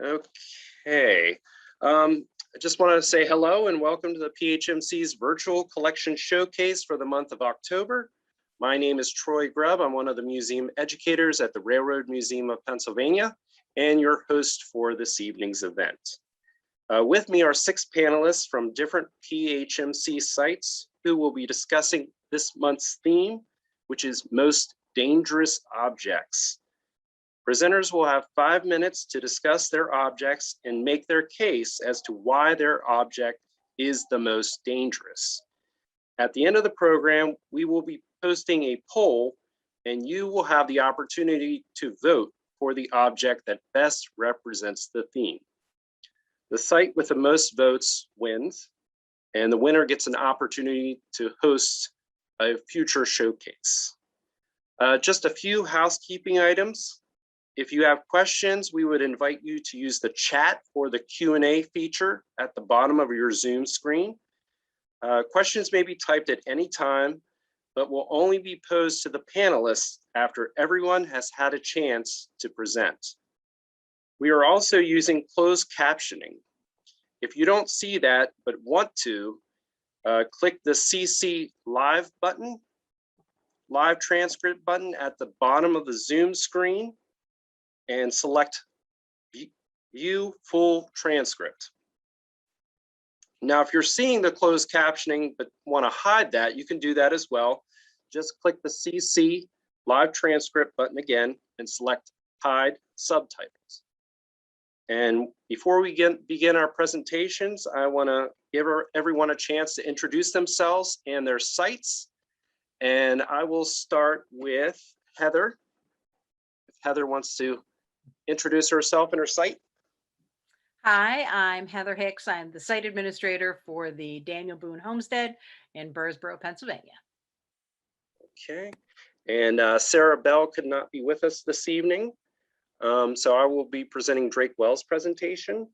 Okay. I just want to say hello and welcome to the PHMC's virtual collection showcase for the month of October. My name is Troy Grubb. I'm one of the museum educators at the Railroad Museum of Pennsylvania and your host for this evening's event. With me are 6 panelists from different PHMC sites who will be discussing this month's theme, which is most dangerous objects. Presenters will have 5 minutes to discuss their objects and make their case as to why their object is the most dangerous. At the end of the program, we will be posting a poll and you will have the opportunity to vote for the object that best represents the theme. The site with the most votes wins, and the winner gets an opportunity to host a future showcase. Just a few housekeeping items. If you have questions, we would invite you to use the chat or the Q&A feature at the bottom of your Zoom screen. Questions may be typed at any time, but will only be posed to the panelists after everyone has had a chance to present. We are also using closed captioning. If you don't see that but want to, click the CC Live button, Live Transcript button at the bottom of the Zoom screen, and select View Full Transcript. Now, if you're seeing the closed captioning but want to hide that, you can do that as well. Just click the CC Live Transcript button again and select Hide Subtitles. And before we begin our presentations, I want to give everyone a chance to introduce themselves and their sites. And I will start with Heather. If Heather wants to introduce herself and her site. Hi, I'm Heather Hicks. I'm the site administrator for the Daniel Boone Homestead in Burrsboro, Pennsylvania. Okay, and Sarah Bell could not be with us this evening, so I will be presenting Drake Wells' presentation.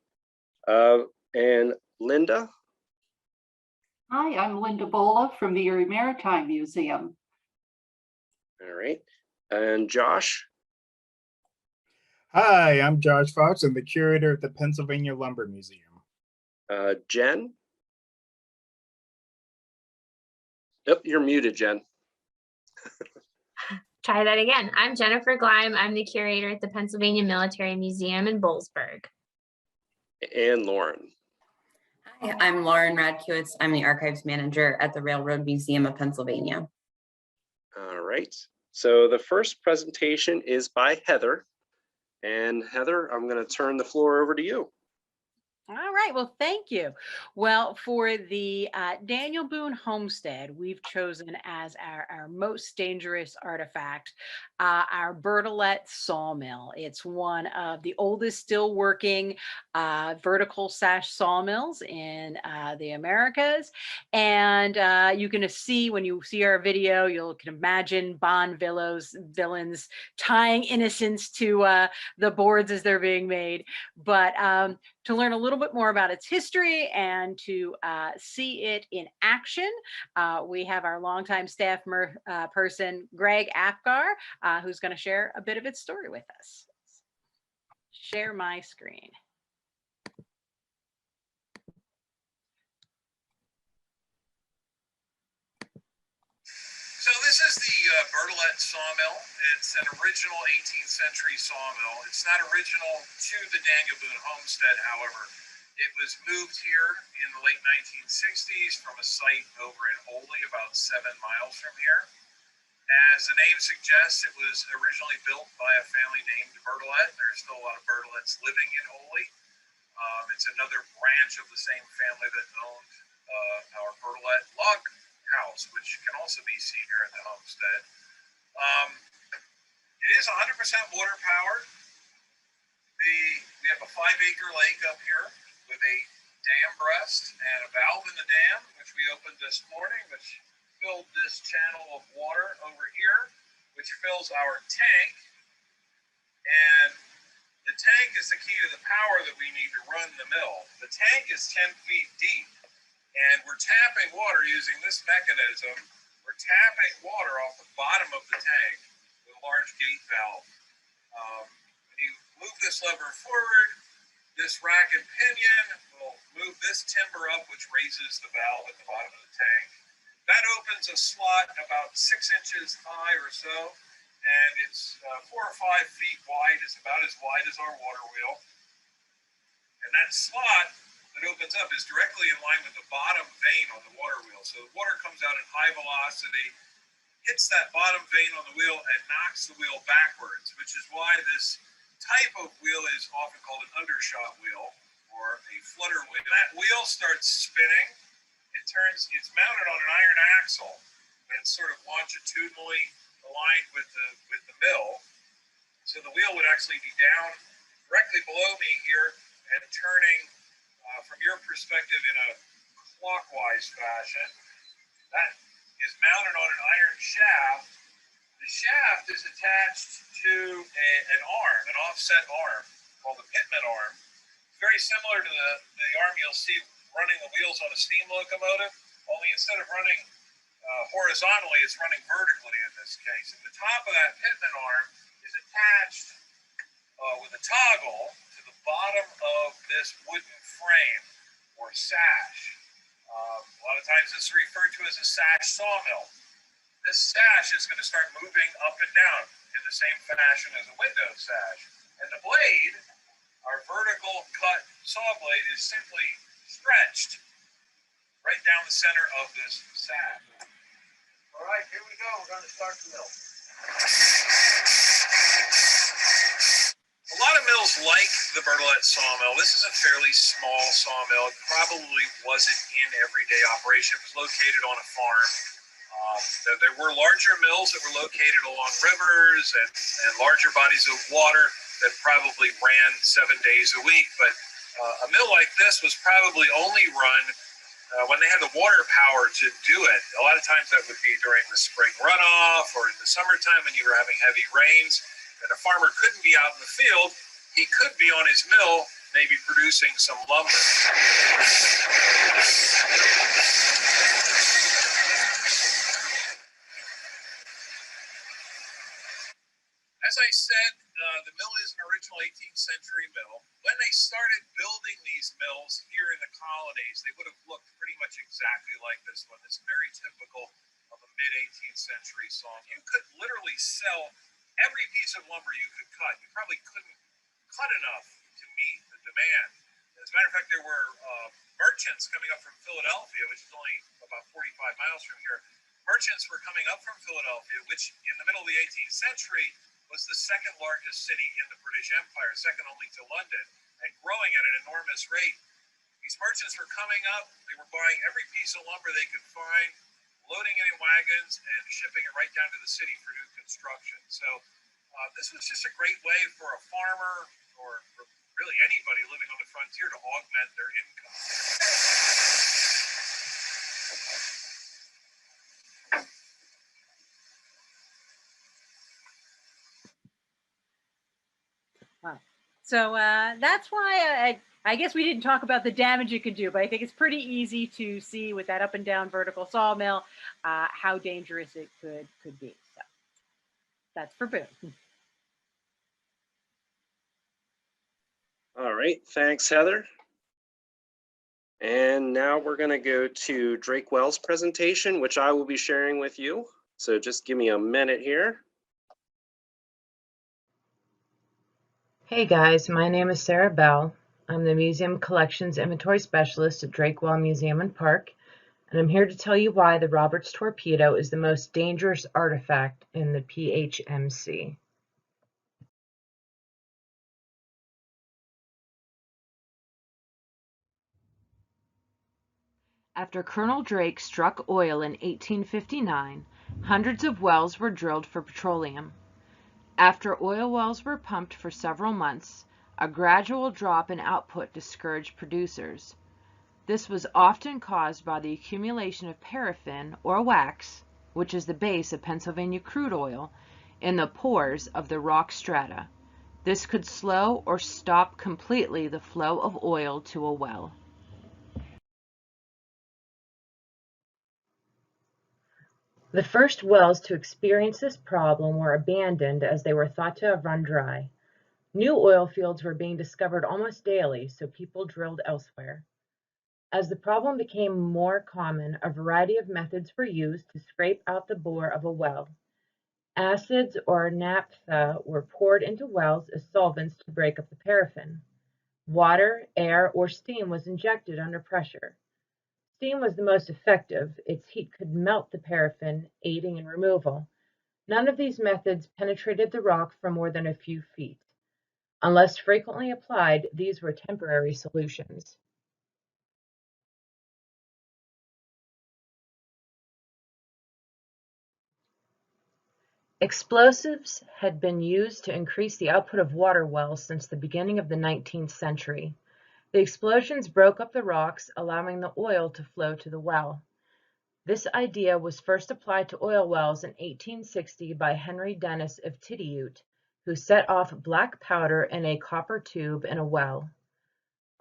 And Linda. Hi, I'm Linda Bola from the Erie Maritime Museum. All right, and Josh. Hi, I'm Josh Fox. I'm the curator at the Pennsylvania Lumber Museum. Jen? Yep, you're muted, Jen. Try that again. I'm Jennifer Gleim. I'm the curator at the Pennsylvania Military Museum in Boalsburg. And Lauren. Hi, I'm Lauren Radkiewicz. I'm the archives manager at the Railroad Museum of Pennsylvania. All right, so the first presentation is by Heather. And Heather, I'm going to turn the floor over to you. All right, well, thank you. Well, for the Daniel Boone Homestead, we've chosen as our most dangerous artifact our Bertelette Sawmill. It's one of the oldest still working vertical sash sawmills in the Americas. And you can see, when you see our video, you can imagine Bond villains tying innocents to the boards as they're being made. But to learn a little bit more about its history and to see it in action, we have our longtime staff person, Greg Apgar, who's going to share a bit of its story with us. Share my screen. So this is the Bertelette Sawmill. It's an original 18th century sawmill. It's not original to the Daniel Boone Homestead, however. It was moved here in the late 1960s from a site over in Oley, about 7 miles from here. As the name suggests, it was originally built by a family named Bertelette. There's still a lot of Bertelettes living in Oley. It's another branch of the same family that owned our Bertelette log house, which can also be seen here at the homestead. It is 100% water powered. We have a 5-acre lake up here with a dam breast and a valve in the dam, which we opened this morning, which filled this channel of water over here, which fills our tank. And the tank is the key to the power that we need to run the mill. The tank is 10 feet deep, and we're tapping water using this mechanism. We're tapping water off the bottom of the tank with a large gate valve. When you move this lever forward, This rack and pinion will move this timber up, which raises the valve at the bottom of the tank. That opens a slot about 6 inches high or so, and it's 4 or 5 feet wide. It's about as wide as our water wheel. And that slot that opens up is directly in line with the bottom vein on the water wheel. So the water comes out at high velocity, hits that bottom vein on the wheel, and knocks the wheel backwards, which is why this type of wheel is often called an undershot wheel or a flutter wheel. That wheel starts spinning. It's mounted on an iron axle that's sort of longitudinally aligned with the mill. So the wheel would actually be down directly below me here and turning from your perspective in a clockwise fashion. That is mounted on an iron shaft. The shaft is attached to an arm, an offset arm called the pitman arm. Very similar to the arm you'll see running the wheels on a steam locomotive, only instead of running horizontally, it's running vertically in this case. And the top of that pitman arm is attached with a toggle to the bottom of this wooden frame or sash. A lot of times this is referred to as a sash sawmill. This sash is going to start moving up and down in the same fashion as a window sash. And the blade, our vertical cut saw blade, is simply stretched right down the center of this sash. All right, here we go. We're going to start the mill. A lot of mills like the Bertelette Sawmill. This is a fairly small sawmill. It probably wasn't in everyday operation. It was located on a farm. There were larger mills that were located along rivers and larger bodies of water that probably ran 7 days a week. But a mill like this was probably only run when they had the water power to do it. A lot of times that would be during the spring runoff or in the summertime when you were having heavy rains and a farmer couldn't be out in the field. He could be on his mill, maybe producing some lumber. As I said, the mill is an original 18th century mill. When they started building these mills here in the colonies, they would have looked pretty much exactly like this one. It's very typical of a mid-18th century sawmill. You could literally sell every piece of lumber you could cut. You probably couldn't cut enough to meet the demand. As a matter of fact, there were merchants coming up from Philadelphia, which is only about 45 miles from here. Merchants were coming up from Philadelphia, which in the middle of the 18th century was the second largest city in the British Empire, second only to London, and growing at an enormous rate. These merchants were coming up, they were buying every piece of lumber they could find, loading it in wagons and shipping it right down to the city for new construction. So this was just a great way for a farmer or for really anybody living on the frontier to augment their income. So that's why I guess we didn't talk about the damage it could do, but I think it's pretty easy to see with that up and down vertical sawmill how dangerous it could be. So that's for Boone. All right, thanks, Heather. And now we're going to go to Drake Wells' presentation, which I will be sharing with you. So just give me a minute here. Hey guys, my name is Sarah Bell. I'm the Museum Collections Inventory Specialist at Drake Well Museum and Park, and I'm here to tell you why the Roberts torpedo is the most dangerous artifact in the PHMC. After Colonel Drake struck oil in 1859, hundreds of wells were drilled for petroleum. After oil wells were pumped for several months, a gradual drop in output discouraged producers. This was often caused by the accumulation of paraffin or wax, which is the base of Pennsylvania crude oil, in the pores of the rock strata. This could slow or stop completely the flow of oil to a well. The first wells to experience this problem were abandoned as they were thought to have run dry. New oil fields were being discovered almost daily, so people drilled elsewhere. As the problem became more common, a variety of methods were used to scrape out the bore of a well. Acids or naphtha were poured into wells as solvents to break up the paraffin. Water, air, or steam was injected under pressure. Steam was the most effective. Its heat could melt the paraffin, aiding in removal. None of these methods penetrated the rock for more than a few feet. Unless frequently applied, these were temporary solutions. Explosives had been used to increase the output of water wells since the beginning of the 19th century. The explosions broke up the rocks, allowing the oil to flow to the well. This idea was first applied to oil wells in 1860 by Henry Dennis of Tidioute, who set off black powder in a copper tube in a well.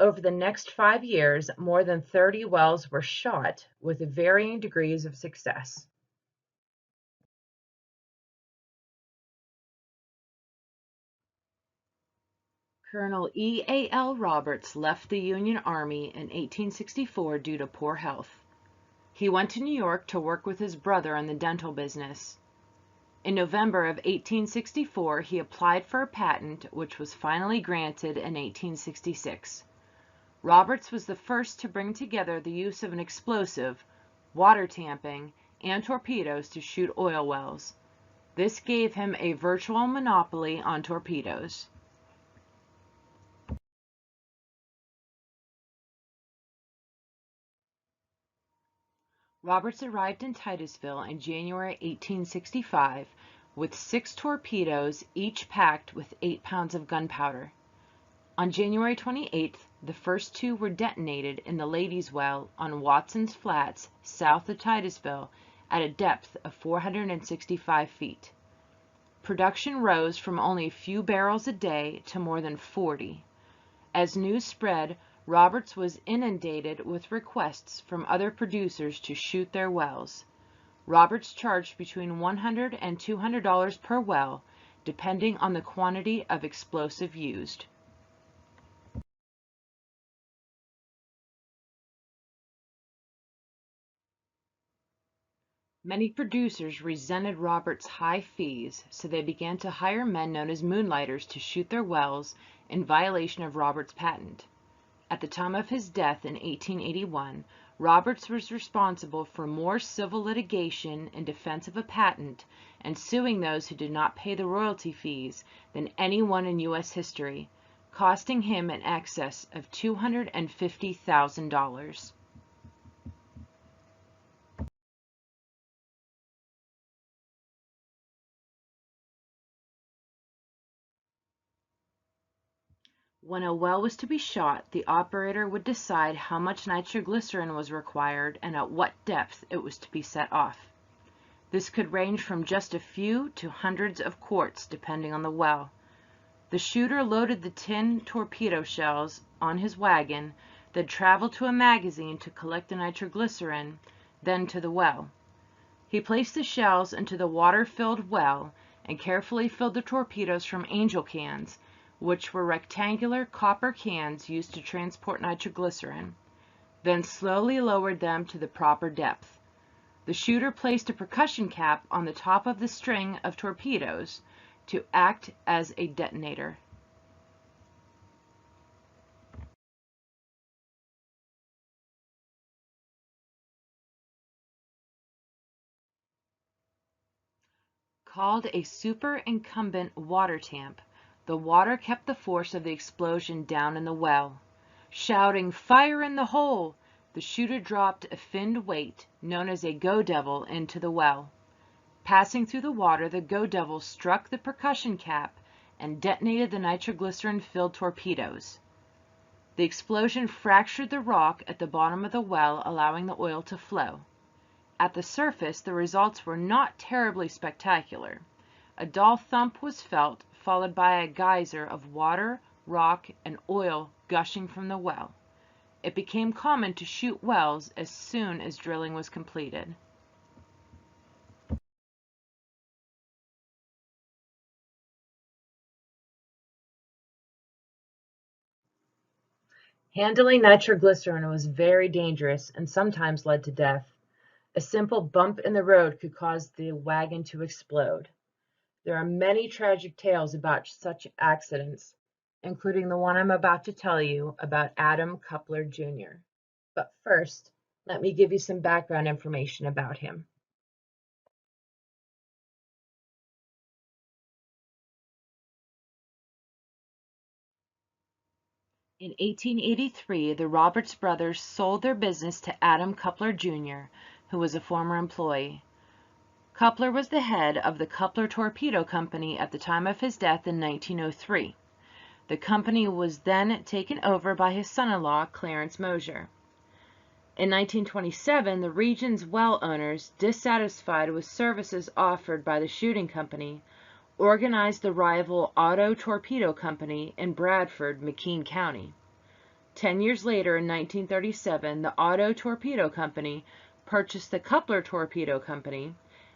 Over the next 5 years, more than 30 wells were shot with varying degrees of success. Colonel Eal Roberts left the Union Army in 1864 due to poor health. He went to New York to work with his brother in the dental business. In November of 1864, he applied for a patent, which was finally granted in 1866. Roberts was the first to bring together the use of an explosive, water tamping, and torpedoes to shoot oil wells. This gave him a virtual monopoly on torpedoes. Roberts arrived in Titusville in January 1865 with 6 torpedoes, each packed with 8 pounds of gunpowder. On January 28th, the first 2 were detonated in the Ladies' Well on Watson's Flats, south of Titusville, at a depth of 465 feet. Production rose from only a few barrels a day to more than 40. As news spread, Roberts was inundated with requests from other producers to shoot their wells. Roberts charged between $100 and $200 per well, depending on the quantity of explosive used. Many producers resented Roberts' high fees, so they began to hire men known as moonlighters to shoot their wells in violation of Roberts' patent. At the time of his death in 1881, Roberts was responsible for more civil litigation in defense of a patent and suing those who did not pay the royalty fees than anyone in U.S. history, costing him in excess of $250,000. When a well was to be shot, the operator would decide how much nitroglycerin was required and at what depth it was to be set off. This could range from just a few to hundreds of quarts, depending on the well. The shooter loaded the tin torpedo shells on his wagon, then traveled to a magazine to collect the nitroglycerin, then to the well. He placed the shells into the water-filled well and carefully filled the torpedoes from angel cans, which were rectangular copper cans used to transport nitroglycerin, then slowly lowered them to the proper depth. The shooter placed a percussion cap on the top of the string of torpedoes to act as a detonator. Called a superincumbent water tamp, the water kept the force of the explosion down in the well. Shouting, "Fire in the hole!" the shooter dropped a finned weight, known as a go devil, into the well. Passing through the water, the go devil struck the percussion cap and detonated the nitroglycerin-filled torpedoes. The explosion fractured the rock at the bottom of the well, allowing the oil to flow. At the surface, the results were not terribly spectacular. A dull thump was felt, followed by a geyser of water, rock, and oil gushing from the well. It became common to shoot wells as soon as drilling was completed. Handling nitroglycerin was very dangerous and sometimes led to death. A simple bump in the road could cause the wagon to explode. There are many tragic tales about such accidents, including the one I'm about to tell you about Adam Coupler Jr. But first, let me give you some background information about him. In 1883, the Roberts brothers sold their business to Adam Coupler Jr., who was a former employee. Coupler was the head of the Coupler Torpedo Company at the time of his death in 1903. The company was then taken over by his son-in-law, Clarence Mosier. In 1927, the region's well owners, dissatisfied with services offered by the shooting company, organized the rival Auto Torpedo Company in Bradford, McKean County. 10 years later, in 1937, the Auto Torpedo Company purchased the Coupler Torpedo Company,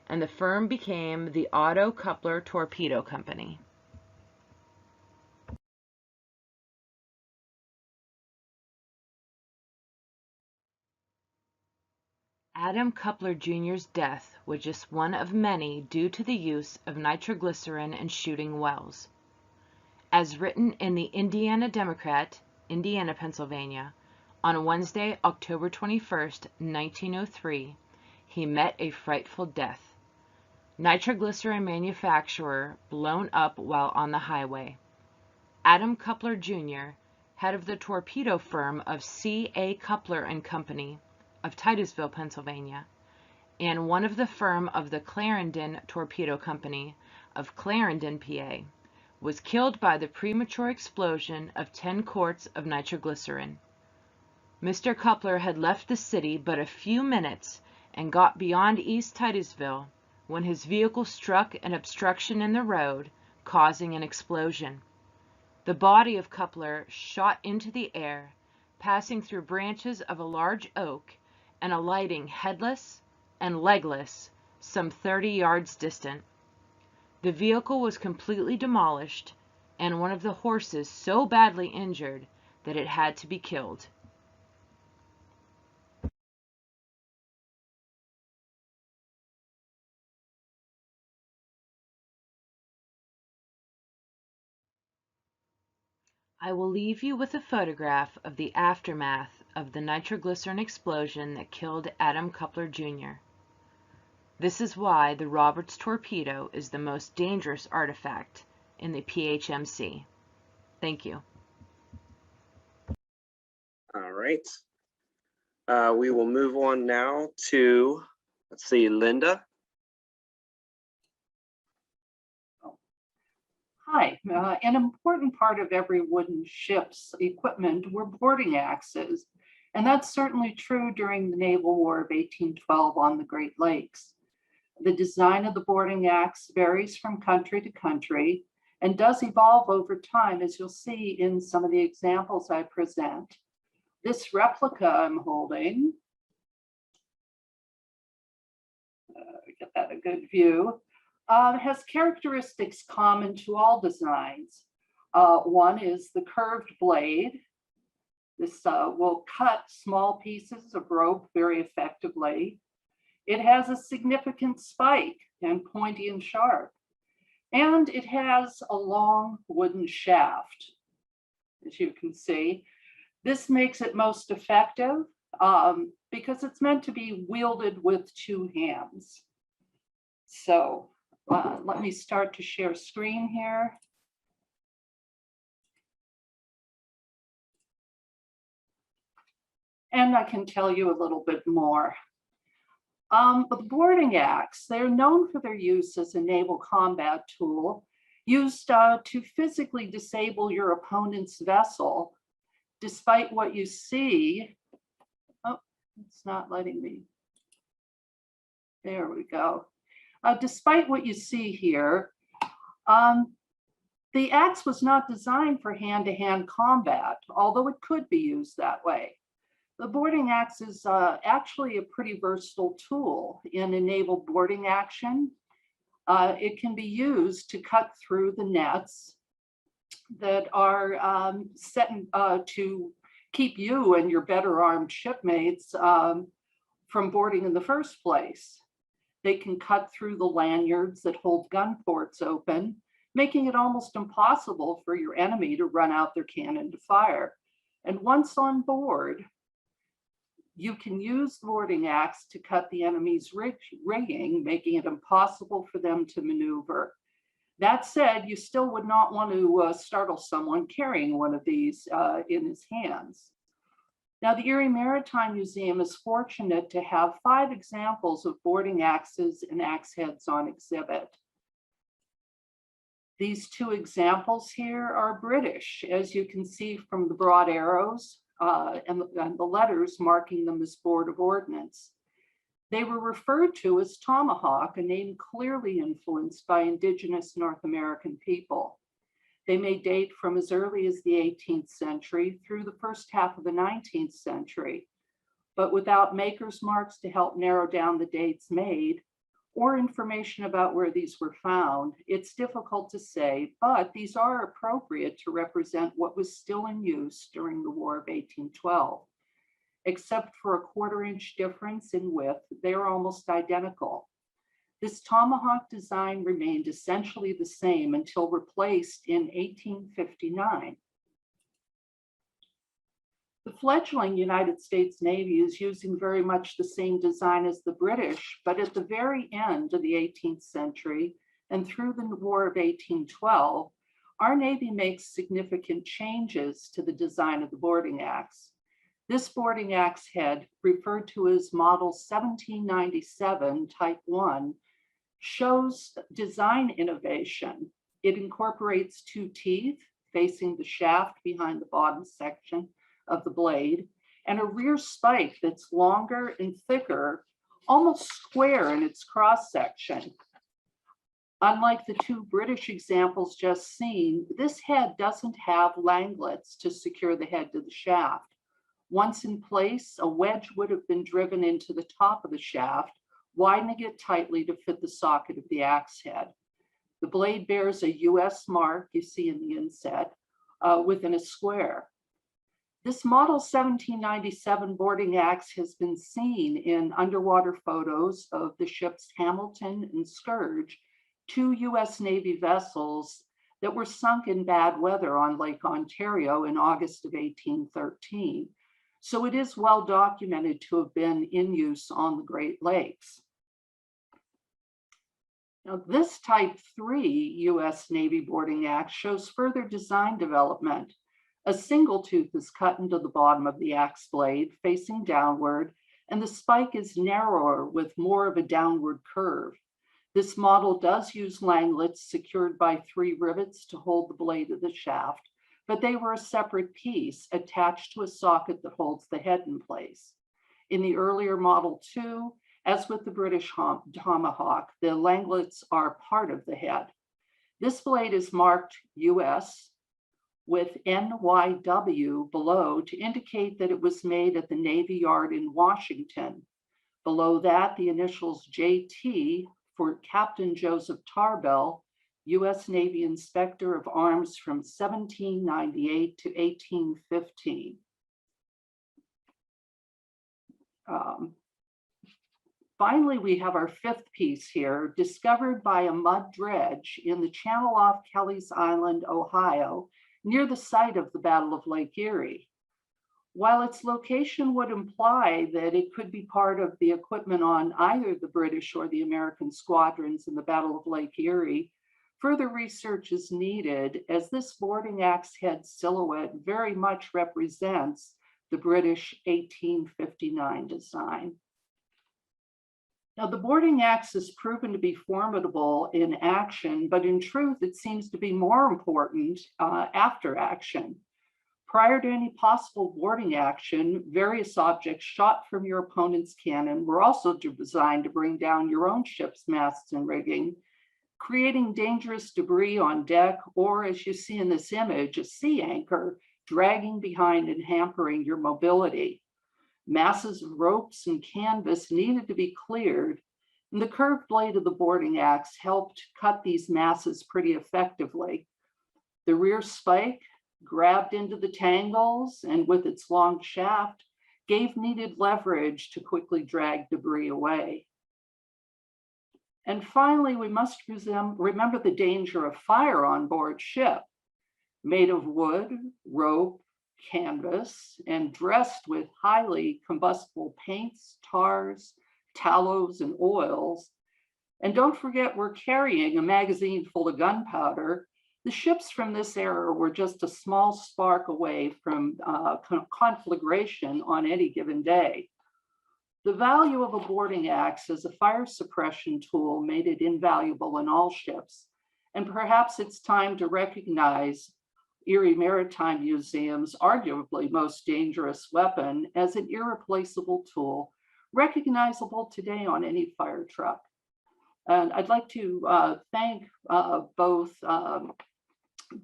and the firm became the Auto Coupler Torpedo Company. Adam Coupler Jr.'s death was just one of many due to the use of nitroglycerin in shooting wells. As written in the Indiana Democrat, Indiana, Pennsylvania, on Wednesday, October 21, 1903, he met a frightful death. Nitroglycerin manufacturer blown up while on the highway. Adam Coupler Jr., head of the torpedo firm of C.A. Coupler and Company of Titusville, Pennsylvania, and one of the firm of the Clarendon Torpedo Company of Clarendon, PA, was killed by the premature explosion of 10 quarts of nitroglycerin. Mr. Coupler had left the city but a few minutes and got beyond East Titusville when his vehicle struck an obstruction in the road, causing an explosion. The body of Coupler shot into the air, passing through branches of a large oak and alighting headless and legless some 30 yards distant. The vehicle was completely demolished and one of the horses so badly injured that it had to be killed. I will leave you with a photograph of the aftermath of the nitroglycerin explosion that killed Adam Coupler Jr. This is why the Roberts torpedo is the most dangerous artifact in the PHMC. Thank you. All right. We will move on now to, let's see, Linda. Hi, an important part of every wooden ship's equipment were boarding axes, and that's certainly true during the Naval War of 1812 on the Great Lakes. The design of the boarding axe varies from country to country and does evolve over time, as you'll see in some of the examples I present. This replica I'm holding, get that a good view, has characteristics common to all designs. One is the curved blade. This will cut small pieces of rope very effectively. It has a significant spike and pointy and sharp. And it has a long wooden shaft, as you can see. This makes it most effective because it's meant to be wielded with 2 hands. So let me start to share screen here. And I can tell you a little bit more. The boarding axe, they're known for their use as a naval combat tool, used to physically disable your opponent's vessel, despite what you see. Oh, it's not letting me. There we go. Despite what you see here, the axe was not designed for hand-to-hand combat, although it could be used that way. The boarding axe is actually a pretty versatile tool in a naval boarding action. It can be used to cut through the nets that are set to keep you and your better armed shipmates from boarding in the first place. They can cut through the lanyards that hold gun ports open, making it almost impossible for your enemy to run out their cannon to fire. And once on board, you can use the boarding axe to cut the enemy's rigging, making it impossible for them to maneuver. That said, you still would not want to startle someone carrying one of these in his hands. Now, the Erie Maritime Museum is fortunate to have 5 examples of boarding axes and axe heads on exhibit. These 2 examples here are British, as you can see from the broad arrows and the letters marking them as Board of Ordnance. They were referred to as tomahawk, a name clearly influenced by indigenous North American people. They may date from as early as the 18th century through the first half of the 19th century, but without maker's marks to help narrow down the dates made or information about where these were found, it's difficult to say, but these are appropriate to represent what was still in use during the War of 1812. Except for a 1/4 inch difference in width, they are almost identical. This tomahawk design remained essentially the same until replaced in 1859. The fledgling United States Navy is using very much the same design as the British, but at the very end of the 18th century and through the War of 1812, our Navy makes significant changes to the design of the boarding axe. This boarding axe head, referred to as Model 1797 Type 1, shows design innovation. It incorporates 2 teeth facing the shaft behind the bottom section of the blade and a rear spike that's longer and thicker, almost square in its cross section. Unlike the 2 British examples just seen, this head doesn't have langlets to secure the head to the shaft. Once in place, a wedge would have been driven into the top of the shaft, widening it tightly to fit the socket of the axe head. The blade bears a US mark you see in the inset within a square. This Model 1797 boarding axe has been seen in underwater photos of the ships Hamilton and Scourge, 2 US Navy vessels that were sunk in bad weather on Lake Ontario in August of 1813. So it is well documented to have been in use on the Great Lakes. Now, this Type 3 US Navy boarding axe shows further design development. A single tooth is cut into the bottom of the axe blade facing downward, and the spike is narrower with more of a downward curve. This model does use langlets secured by 3 rivets to hold the blade of the shaft, but they were a separate piece attached to a socket that holds the head in place. In the earlier Model 2, as with the British tomahawk, the langlets are part of the head. This blade is marked US with NYW below to indicate that it was made at the Navy Yard in Washington. Below that, the initials JT for Captain Joseph Tarbell, US Navy Inspector of Arms from 1798 to 1815. Finally, we have our 5th piece here, discovered by a mud dredge in the channel off Kelly's Island, Ohio, near the site of the Battle of Lake Erie. While its location would imply that it could be part of the equipment on either the British or the American squadrons in the Battle of Lake Erie, further research is needed, as this boarding axe head silhouette very much represents the British 1859 design. Now, the boarding axe is proven to be formidable in action, but in truth, it seems to be more important after action. Prior to any possible boarding action, various objects shot from your opponent's cannon were also designed to bring down your own ship's masts and rigging, creating dangerous debris on deck, or as you see in this image, a sea anchor dragging behind and hampering your mobility. Masses of ropes and canvas needed to be cleared, and the curved blade of the boarding axe helped cut these masses pretty effectively. The rear spike grabbed into the tangles, and with its long shaft, gave needed leverage to quickly drag debris away. And finally, we must remember the danger of fire on board ship. Made of wood, rope, canvas, and dressed with highly combustible paints, tars, tallows, and oils. And don't forget, we're carrying a magazine full of gunpowder. The ships from this era were just a small spark away from conflagration on any given day. The value of a boarding axe as a fire suppression tool made it invaluable in all ships. And perhaps it's time to recognize Erie Maritime Museum's arguably most dangerous weapon as an irreplaceable tool, recognizable today on any fire truck. And I'd like to thank both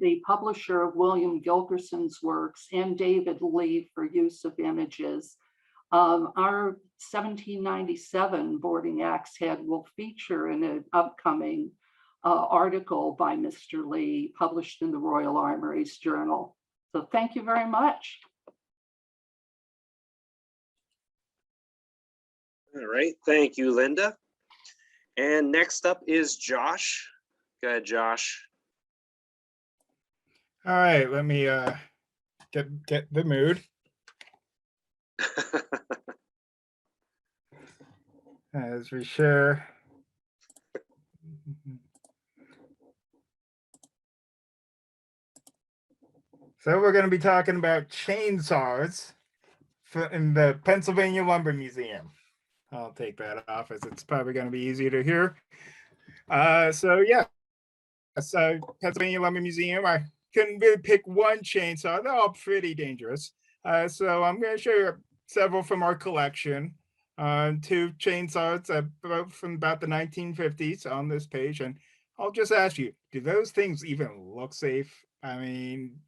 the publisher of William Gilkerson's works and David Lee for use of images. Our 1797 boarding axe head will feature in an upcoming article by Mr. Lee, published in the Royal Armories Journal. So thank you very much. All right, thank you, Linda. And next up is Josh. Go ahead, Josh. All right, let me get the mood. As we share. So we're going to be talking about chainsaws in the Pennsylvania Lumber Museum. I'll take that off as it's probably going to be easier to hear. So Pennsylvania Lumber Museum, I couldn't really pick one chainsaw. They're all pretty dangerous. So I'm going to show you several from our collection. Two chainsaws from about the 1950s on this page. And I'll just ask you, do those things even look safe? I mean,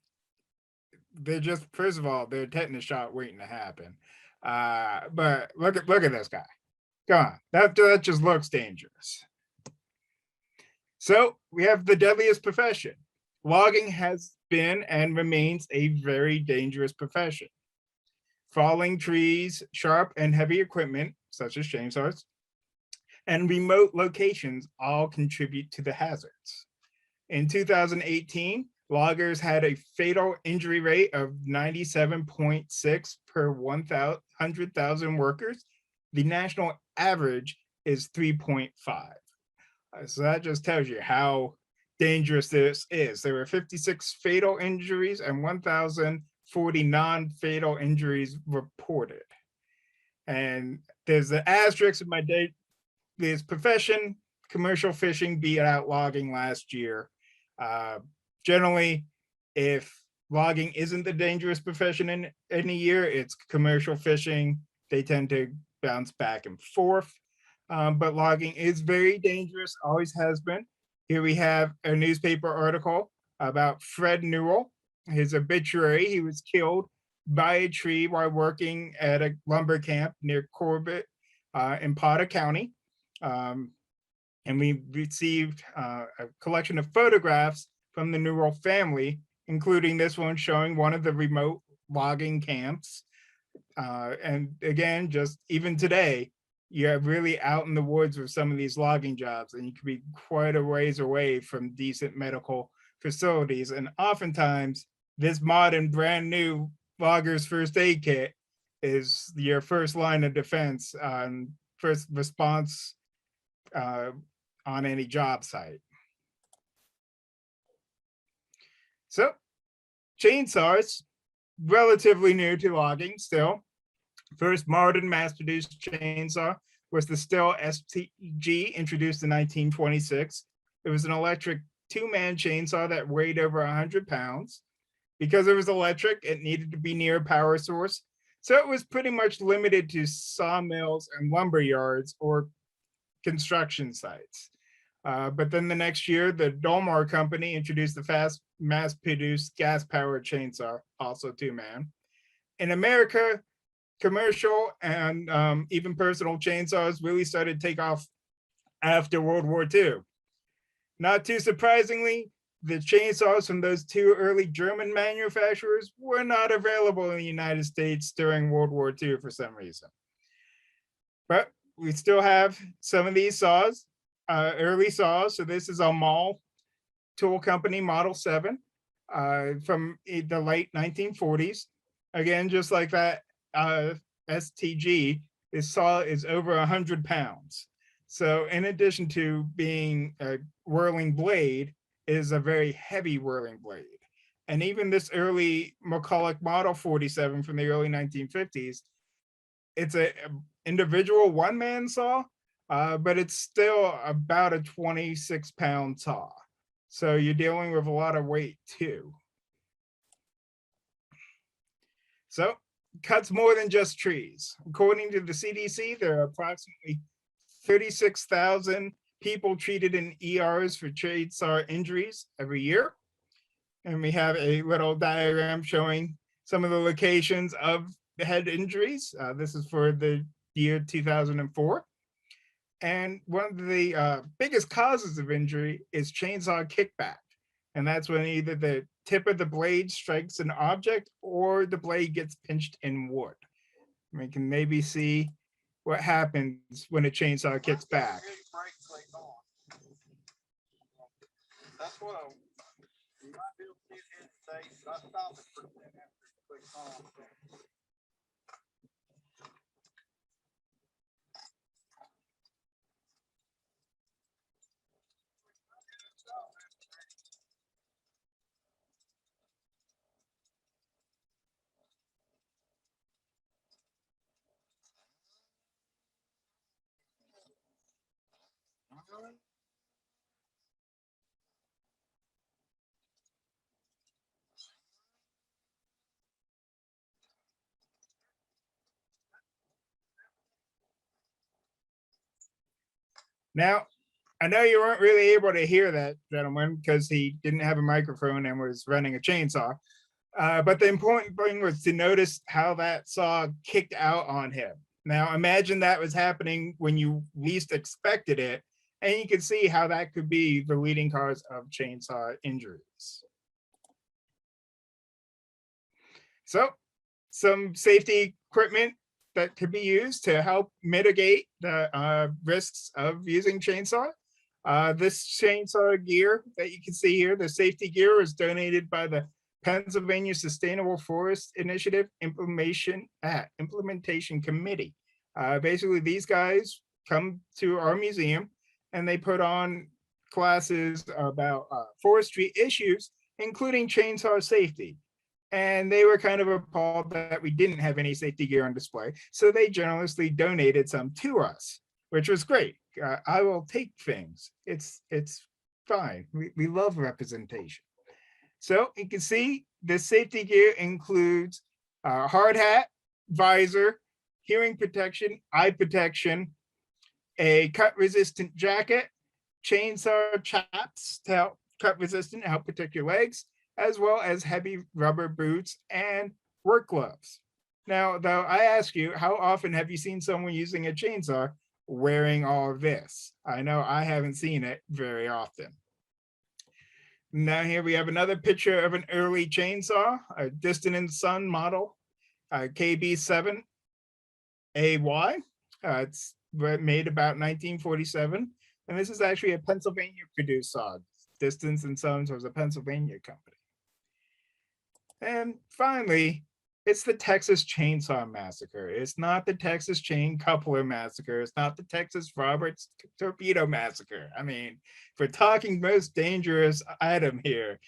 they're just, first of all, they're a tetanus shot waiting to happen. But look at this guy. Come on, that just looks dangerous. So we have the deadliest profession. Logging has been and remains a very dangerous profession. Falling trees, sharp and heavy equipment, such as chainsaws, and remote locations all contribute to the hazards. In 2018, loggers had a fatal injury rate of 97.6 per 100,000 workers. The national average is 3.5. So that just tells you how dangerous this is. There were 56 fatal injuries and 1,040 non-fatal injuries reported. And there's the asterisk of my day. This profession, commercial fishing beat out logging last year. Generally, if logging isn't the dangerous profession in a year, it's commercial fishing. They tend to bounce back and forth. But logging is very dangerous, always has been. Here we have a newspaper article about Fred Newell, his obituary. He was killed by a tree while working at a lumber camp near Corbett in Potter County. And we received a collection of photographs from the Newell family, including this one showing one of the remote logging camps. And again, just even today, you're really out in the woods with some of these logging jobs, and you can be quite a ways away from decent medical facilities. And oftentimes, this modern brand new logger's first aid kit is your first line of defense, first response on any job site. So, chainsaws, relatively new to logging still. First modern mass-produced chainsaw was the Stihl STG, introduced in 1926. It was an electric two-man chainsaw that weighed over 100 pounds. Because it was electric, it needed to be near a power source. So it was pretty much limited to sawmills and lumber yards or construction sites. But then the next year, the Dolmar Company introduced the fast mass-produced gas-powered chainsaw, also two-man. In America, commercial and even personal chainsaws really started to take off after World War II. Not too surprisingly, the chainsaws from those two early German manufacturers were not available in the United States during World War II for some reason. But we still have some of these saws, early saws. So this is a Maul Tool Company Model 7 from the late 1940s. Again, just like that STG, this saw is over 100 pounds. So in addition to being a whirling blade, it is a very heavy whirling blade. And even this early McCulloch Model 47 from the early 1950s, it's a individual one-man saw, but it's still about a 26-pound saw. So you're dealing with a lot of weight too. So cuts more than just trees. According to the CDC, there are approximately 36,000 people treated in ERs for chainsaw injuries every year. And we have a little diagram showing some of the locations of the head injuries. This is for the year 2004. And one of the biggest causes of injury is chainsaw kickback. And that's when either the tip of the blade strikes an object or the blade gets pinched in wood. We can maybe see what happens when a chainsaw kicks back. That's what you might be able to see it in today, but I stopped it for a minute after it clicked on. Now, I know you weren't really able to hear that gentleman because he didn't have a microphone and was running a chainsaw. But the important thing was to notice how that saw kicked out on him. Now, imagine that was happening when you least expected it, and you can see how that could be the leading cause of chainsaw injuries. So, some safety equipment that could be used to help mitigate the risks of using chainsaw. This chainsaw gear that you can see here, the safety gear, is donated by the Pennsylvania Sustainable Forest Initiative Implementation Committee. Basically, these guys come to our museum and they put on classes about forestry issues, including chainsaw safety. And they were kind of appalled that we didn't have any safety gear on display. So they generously donated some to us, which was great. I will take things. It's fine. We love representation. So you can see the safety gear includes a hard hat, visor, hearing protection, eye protection, a cut resistant jacket, chainsaw chaps to help cut resistant, help protect your legs, as well as heavy rubber boots and work gloves. Now, though, I ask you, how often have you seen someone using a chainsaw wearing all of this? I know I haven't seen it very often. Now here we have another picture of an early chainsaw, a Distant and Son model, KB7AY. It's made about 1947. And this is actually a Pennsylvania produced saw. Distant and Sons was a Pennsylvania company. And finally, it's the Texas Chainsaw Massacre. It's not the Texas Chain Coupler Massacre. It's not the Texas Roberts Torpedo Massacre. I mean, if we're talking most dangerous item here,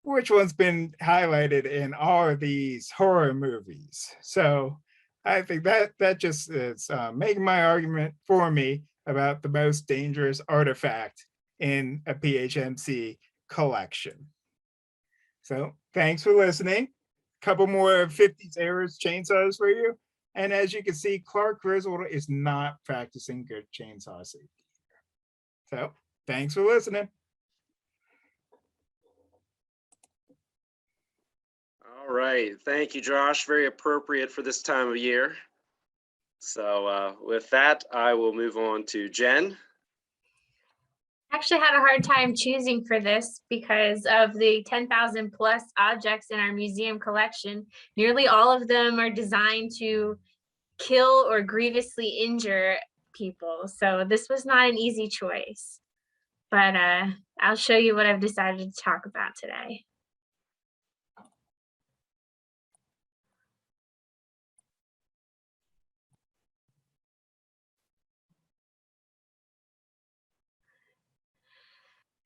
which one's been highlighted in all of these horror movies? So I think that just is making my argument for me about the most dangerous artifact in a PHMC collection. So thanks for listening. Couple more 50s eras chainsaws for you. And as you can see, Clark Griswold is not practicing good chainsaw safety. So thanks for listening. All right, thank you, Josh. Very appropriate for this time of year. So with that, I will move on to Jen. Actually had a hard time choosing for this because of the 10,000 plus objects in our museum collection. Nearly all of them are designed to kill or grievously injure people. So this was not an easy choice, but I'll show you what I've decided to talk about today.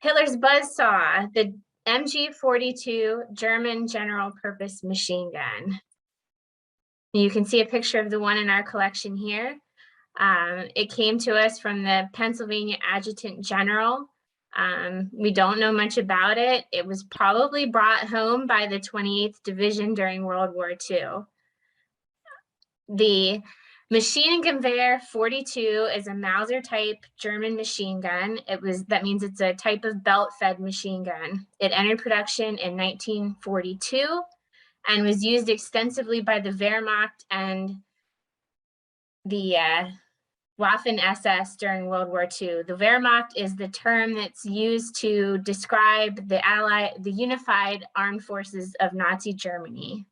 Hitler's buzzsaw, the MG42 German general purpose machine gun. You can see a picture of the one in our collection here. It came to us from the Pennsylvania Adjutant General. We don't know much about it. It was probably brought home by the 28th Division during World War II. The machine and conveyor 42 is a Mauser type German machine gun. That means it's a type of belt fed machine gun. It entered production in 1942 and was used extensively by the Wehrmacht and the Waffen SS during World War II. The Wehrmacht is the term that's used to describe the unified armed forces of Nazi Germany.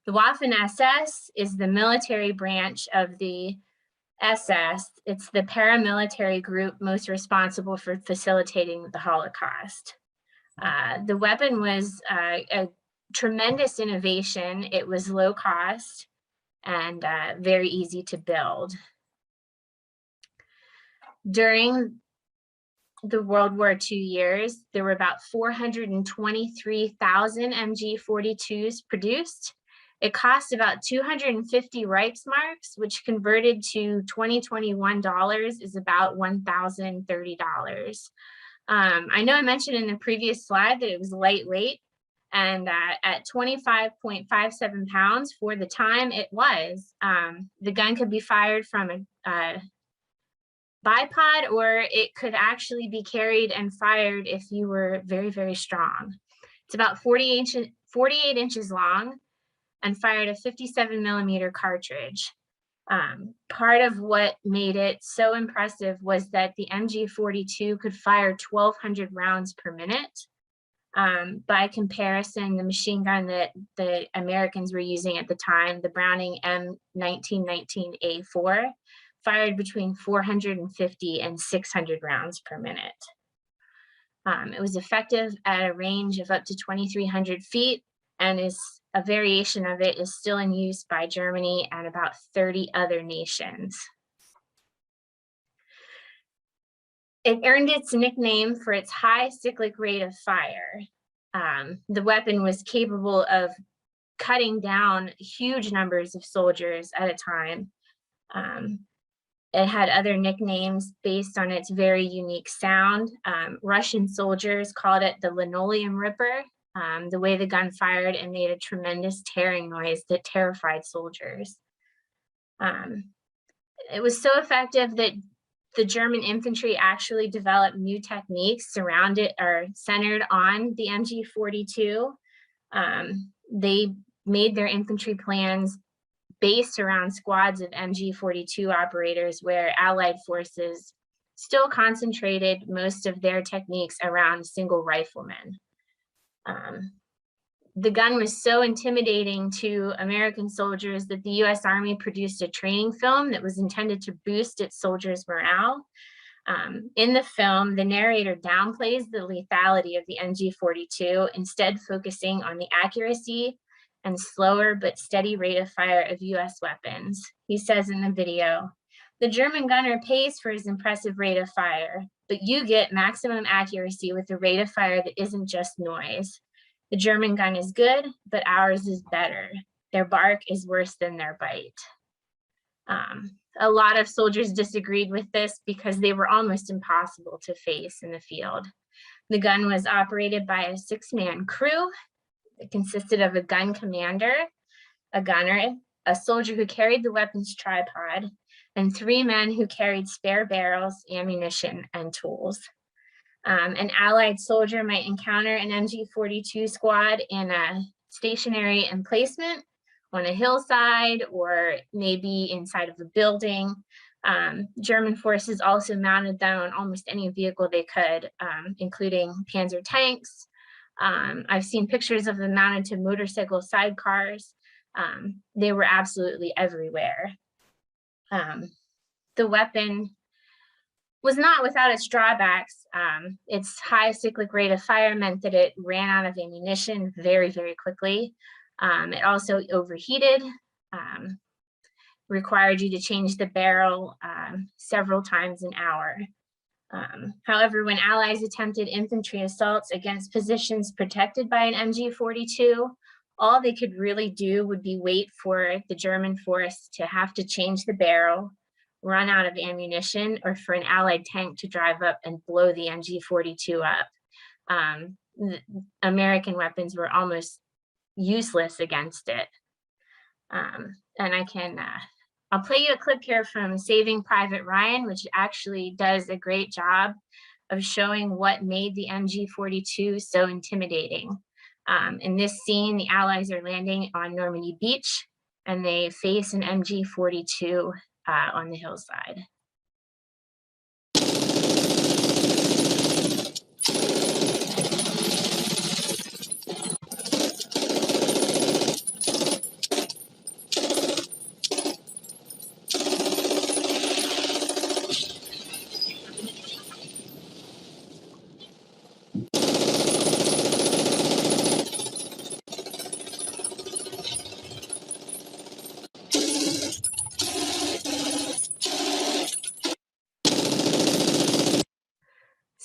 The Waffen SS is the military branch of the SS. It's the paramilitary group most responsible for facilitating the Holocaust. The weapon was a tremendous innovation. It was low cost and very easy to build. During the World War II years, there were about 423,000 MG42s produced. It cost about 250 Reichsmarks, which converted to 2021 dollars is about $1,030. I know I mentioned in the previous slide that it was lightweight, and at 25.57 pounds for the time it was, the gun could be fired from a bipod, or it could actually be carried and fired if you were very, very strong. It's about 48 inches long and fired a 57 millimeter cartridge. Part of what made it so impressive was that the MG42 could fire 1,200 rounds per minute. By comparison, the machine gun that the Americans were using at the time, the Browning M1919A4, fired between 450 and 600 rounds per minute. It was effective at a range of up to 2,300 feet, and a variation of it is still in use by Germany and about 30 other nations. It earned its nickname for its high cyclic rate of fire. The weapon was capable of cutting down huge numbers of soldiers at a time. It had other nicknames based on its very unique sound. Russian soldiers called it the linoleum ripper. The way the gun fired, and made a tremendous tearing noise that terrified soldiers. It was so effective that the German infantry actually developed new techniques surrounded or centered on the MG42. They made their infantry plans based around squads of MG42 operators, where Allied forces still concentrated most of their techniques around single riflemen. The gun was so intimidating to American soldiers that the US Army produced a training film that was intended to boost its soldiers' morale. In the film, the narrator downplays the lethality of the MG42, instead focusing on the accuracy and slower but steady rate of fire of US weapons. He says in the video, "The German gunner pays for his impressive rate of fire, but you get maximum accuracy with a rate of fire that isn't just noise. The German gun is good, but ours is better. Their bark is worse than their bite." A lot of soldiers disagreed with this because they were almost impossible to face in the field. The gun was operated by a 6-man crew. It consisted of a gun commander, a gunner, a soldier who carried the weapon's tripod, and 3 men who carried spare barrels, ammunition, and tools. An Allied soldier might encounter an MG42 squad in a stationary emplacement on a hillside, or maybe inside of a building. German forces also mounted them on almost any vehicle they could, including Panzer tanks. I've seen pictures of them mounted to motorcycle sidecars. They were absolutely everywhere. The weapon was not without its drawbacks. Its high cyclic rate of fire meant that it ran out of ammunition very, very quickly. It also overheated, required you to change the barrel several times an hour. However, when Allies attempted infantry assaults against positions protected by an MG-42, all they could really do would be wait for the German force to have to change the barrel, run out of ammunition, or for an Allied tank to drive up and blow the MG-42 up. American weapons were almost useless against it. And I'll play you a clip here from Saving Private Ryan, which actually does a great job of showing what made the MG-42 so intimidating. In this scene, the Allies are landing on Normandy Beach, and they face an MG-42 on the hillside.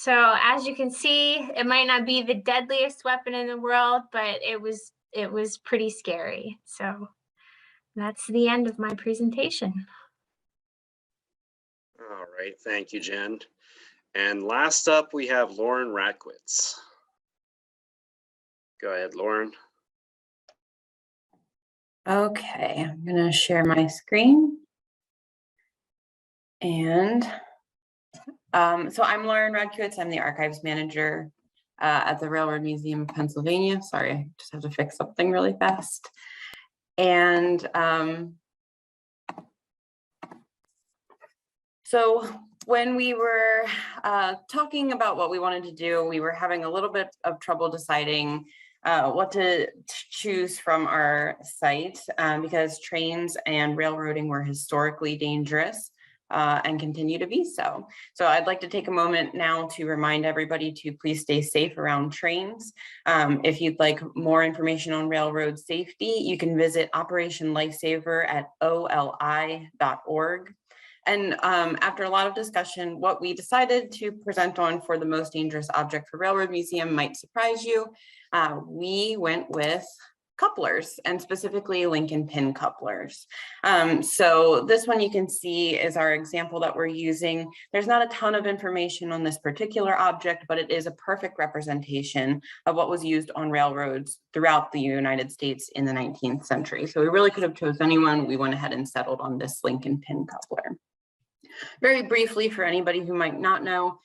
So as you can see, it might not be the deadliest weapon in the world, but it was pretty scary. So that's the end of my presentation. All right, thank you, Jen. And last up, we have Lauren Radkowitz. Go ahead, Lauren. Okay, I'm gonna share my screen. And so I'm Lauren Radkowitz. I'm the archives manager at the Railroad Museum of Pennsylvania. Sorry, I just have to fix something really fast. And so when we were talking about what we wanted to do, we were having a little bit of trouble deciding what to choose from our site because trains and railroading were historically dangerous. And continue to be so. So I'd like to take a moment now to remind everybody to please stay safe around trains. If you'd like more information on railroad safety, you can visit Operation Lifesaver at oli.org. And after a lot of discussion, what we decided to present on for the most dangerous object for Railroad Museum might surprise you. We went with couplers, and specifically Lincoln pin couplers. So this one you can see is our example that we're using. There's not a ton of information on this particular object, but it is a perfect representation of what was used on railroads throughout the United States in the 19th century. So we really could have chosen anyone. We went ahead and settled on this Lincoln pin coupler. Very briefly, for anybody who might not know,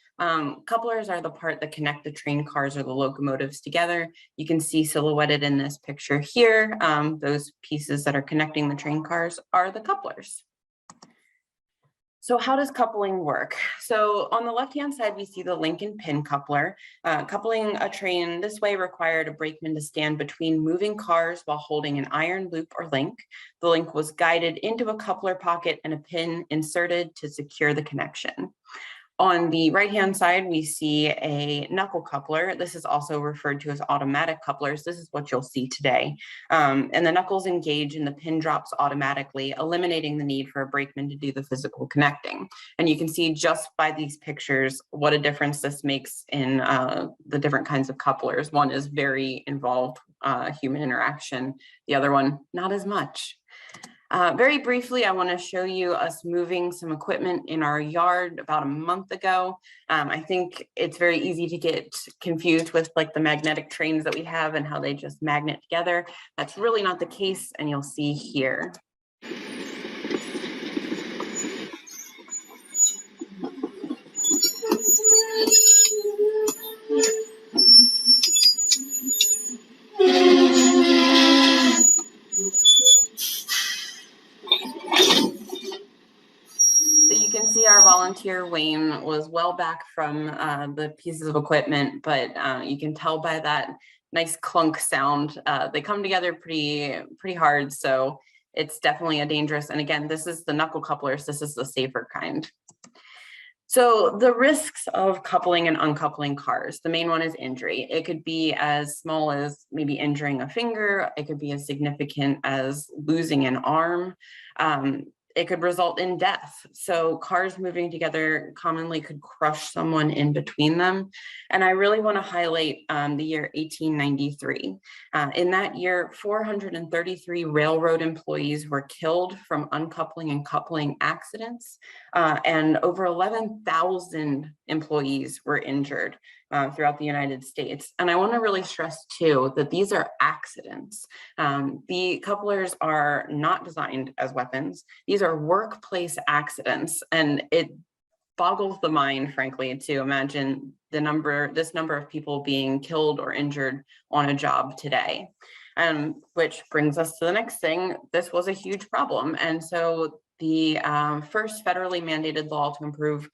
couplers are the part that connect the train cars or the locomotives together. You can see silhouetted in this picture here, those pieces that are connecting the train cars are the couplers. So how does coupling work? So on the left-hand side, we see the Lincoln pin coupler. Coupling a train this way required a brakeman to stand between moving cars while holding an iron loop or link. The link was guided into a coupler pocket and a pin inserted to secure the connection. On the right-hand side, we see a knuckle coupler. This is also referred to as automatic couplers. This is what you'll see today. And the knuckles engage and the pin drops automatically, eliminating the need for a brakeman to do the physical connecting. And you can see just by these pictures what a difference this makes in the different kinds of couplers. One is very involved human interaction. The other one, not as much. Very briefly, I want to show you us moving some equipment in our yard about a month ago. I think it's very easy to get confused with like the magnetic trains that we have and how they just magnet together. That's really not the case, and you'll see here. So you here, Wayne, was well back from the pieces of equipment, but you can tell by that nice clunk sound, they come together pretty hard. So it's definitely a dangerous, and again, this is the knuckle couplers. This is the safer kind. So the risks of coupling and uncoupling cars, the main one is injury. It could be as small as maybe injuring a finger. It could be as significant as losing an arm. It could result in death. So cars moving together commonly could crush someone in between them. And I really want to highlight the year 1893. In that year, 433 railroad employees were killed from uncoupling and coupling accidents, and over 11,000 employees were injured throughout the United States. And I want to really stress too that these are accidents. The couplers are not designed as weapons. These are workplace accidents, and it boggles the mind, frankly, to imagine this number of people being killed or injured on a job today. Which brings us to the next thing. This was a huge problem, and so the first federally mandated law to improve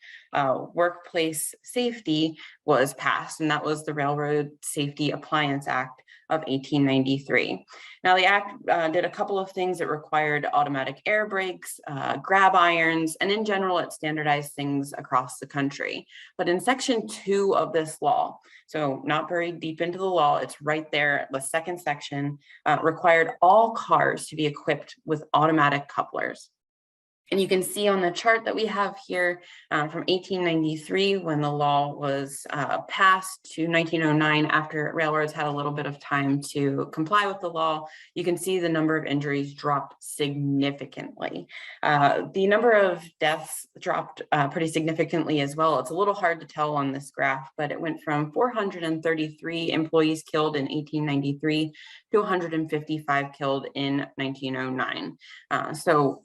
workplace safety was passed, and that was the Railroad Safety Appliance Act of 1893. Now, the act did a couple of things. It required automatic air brakes, grab irons, and in general, it standardized things across the country. But in Section 2 of this law, so not very deep into the law, it's right there, the second section, required all cars to be equipped with automatic couplers. And you can see on the chart that we have here from 1893, when the law was passed, to 1909, after railroads had a little bit of time to comply with the law, you can see the number of injuries dropped significantly. The number of deaths dropped pretty significantly as well. It's a little hard to tell on this graph, but it went from 433 employees killed in 1893 to 155 killed in 1909. So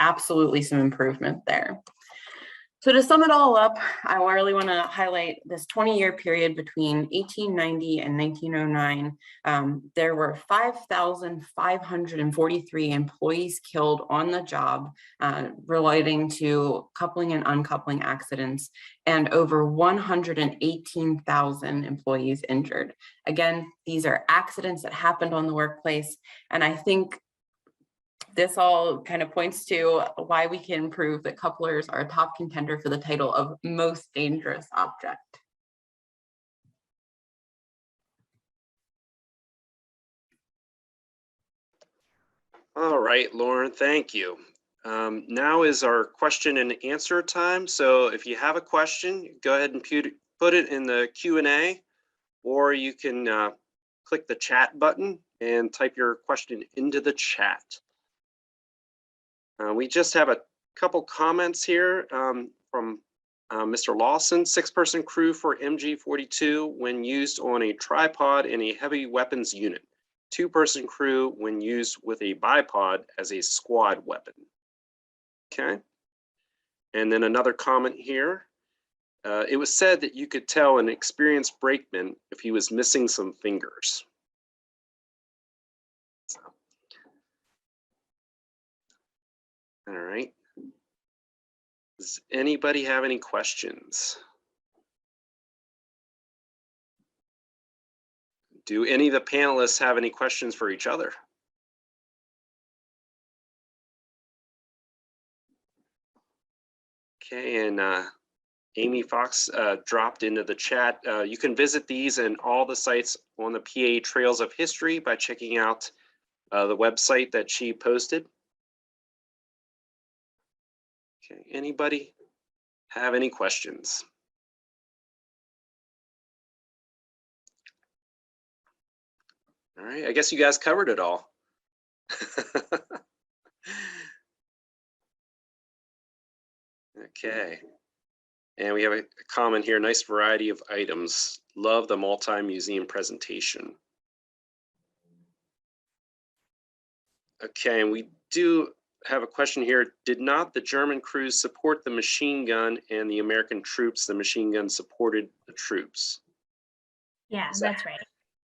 absolutely some improvement there. So to sum it all up, I really want to highlight this 20-year period between 1890 and 1909. There were 5,543 employees killed on the job relating to coupling and uncoupling accidents, and over 118,000 employees injured. Again, these are accidents that happened on the workplace, and I think this all kind of points to why we can prove that couplers are a top contender for the title of most dangerous object. All right, Lauren, thank you. Now is our question and answer time. So if you have a question, go ahead and put it in the Q&A, or you can click the chat button and type your question into the chat. We just have a couple comments here from Mr. Lawson. 6-person crew for MG42 when used on a tripod in a heavy weapons unit. 2-person crew when used with a bipod as a squad weapon. Okay. And then another comment here. It was said that you could tell an experienced brakeman if he was missing some fingers. All right. Does anybody have any questions? Do any of the panelists have any questions for each other? Okay, and Amy Fox dropped into the chat. You can visit these and all the sites on the PA Trails of History by checking out the website that she posted. Okay, anybody have any questions? All right, I guess you guys covered it all. Okay, and we have a comment here, nice variety of items. Love the multi-museum presentation. Okay, and we do have a question here. Did not the German crews support the machine gun and the American troops? The machine gun supported the troops. Yeah, that's right.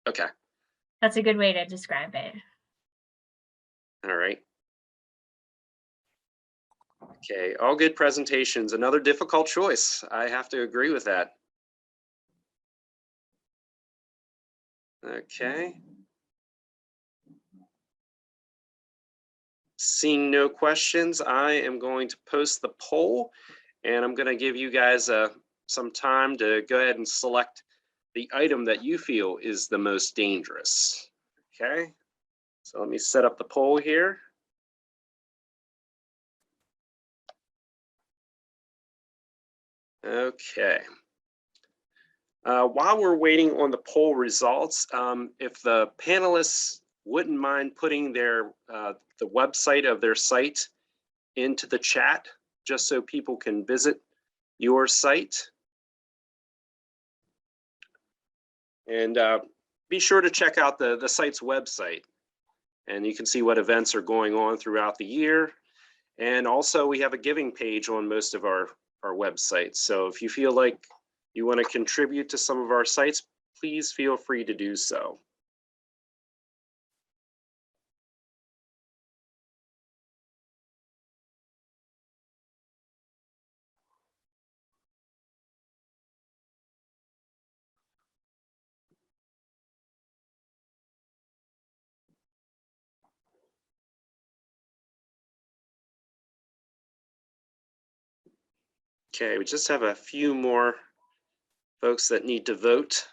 Okay. That's a good way to describe it. All right. Okay, all good presentations. Another difficult choice. I have to agree with that. Okay. Seeing no questions, I am going to post the poll, and I'm going to give you guys some time to go ahead and select the item that you feel is the most dangerous. Okay, so let me set up the poll here. Okay. While we're waiting on the poll results, if the panelists wouldn't mind putting their the website of their site into the chat, just so people can visit your site. And be sure to check out the site's website, and you can see what events are going on throughout the year. And also we have a giving page on most of our websites. So if you feel like you want to contribute to some of our sites, please feel free to do so. Okay, we just have a few more folks that need to vote.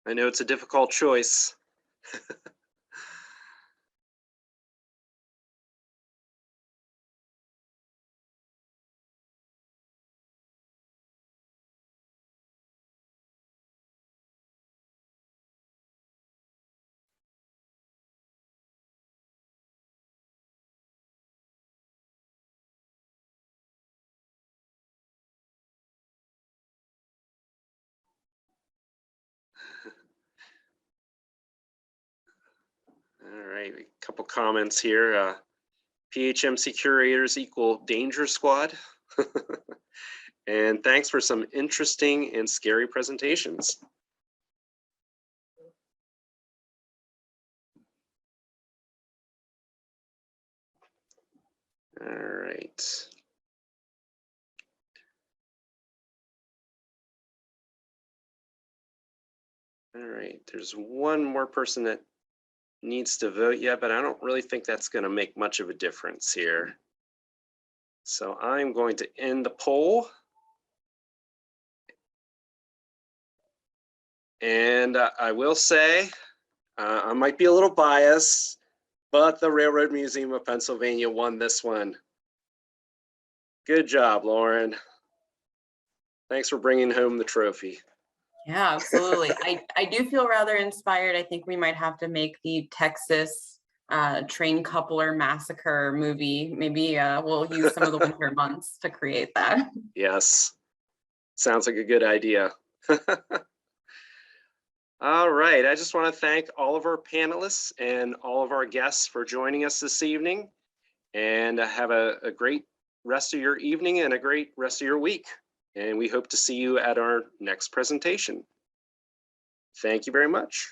I know it's a difficult choice. All right, a couple comments here. PHMC curators equal danger squad. And thanks for some interesting and scary presentations. All right. All right, there's one more person that needs to vote yet, but I don't really think that's going to make much of a difference here. So I'm going to end the poll. And I will say, I might be a little biased, but the Railroad Museum of Pennsylvania won this one. Good job, Lauren. Thanks for bringing home the trophy. Yeah, absolutely. I do feel rather inspired. I think we might have to make the Texas train coupler massacre movie. Maybe we'll use some of the winter months to create that. Yes, sounds like a good idea. All right, I just want to thank all of our panelists and all of our guests for joining us this evening, and have a great rest of your evening and a great rest of your week. And we hope to see you at our next presentation. Thank you very much.